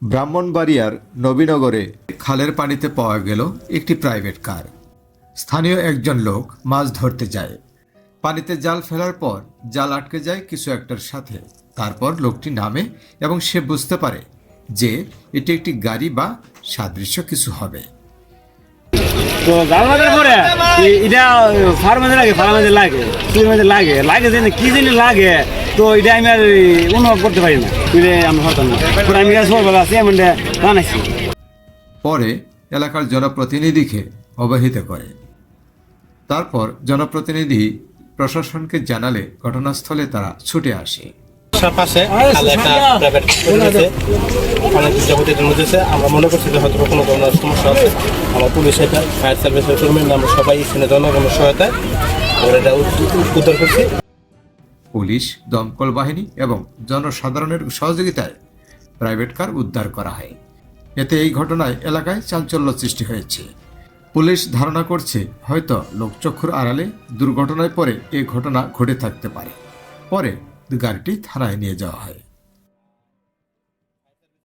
ব্রাহ্মণবাড়িয়ার নবীনগরে খালের পানিতে পাওয়া গেল একটি প্রাইভেট কার। স্থানীয় একজন লোক মাছ ধরতে যায়। পানিতে জাল ফেলার পর জাল আটকে যায় কিছু একটার সাথে। তারপর লোকটি নামে এবং সে বুঝতে পারে যে এটি একটি গাড়ি বা সাদৃশ্য কিছু হবে। তো জাল মারার পরে এটা ফার্মেতে লাগে যে কি জিনিস লাগে, তো এটা আমি আর অনুভব করতে পারি না, আমরা হতাম না। আমি ছোটবেলা আছি এমন বানাইছি। পরে এলাকার জনপ্রতিনিধিকে অবহিত করে। তারপর জনপ্রতিনিধি প্রশাসনকে জানালে ঘটনাস্থলে তারা ছুটে আসে। পাশে খালে একটা প্রাইভেট রয়েছে, অনেক যাবতীয় রয়েছে। আমরা মনে করছি যে হয়তো কোনো ধরনের সমস্যা আছে। আমার পুলিশ, এটা ফায়ার সার্ভিসের কর্মী, আমরা সবাই এখানে জনগণের সহায়তায় আমরা এটা উদ্ধার করছি। পুলিশ, দমকল বাহিনী এবং জনসাধারণের সহযোগিতায় প্রাইভেট কার উদ্ধার করা হয়। এতে এই ঘটনায় এলাকায় চাঞ্চল্য সৃষ্টি হয়েছে। পুলিশ ধারণা করছে হয়তো লোকচক্ষুর আড়ালে দুর্ঘটনায় পরে এই ঘটনা ঘটে থাকতে পারে। পরে গাড়িটি থানায় নিয়ে যাওয়া হয়।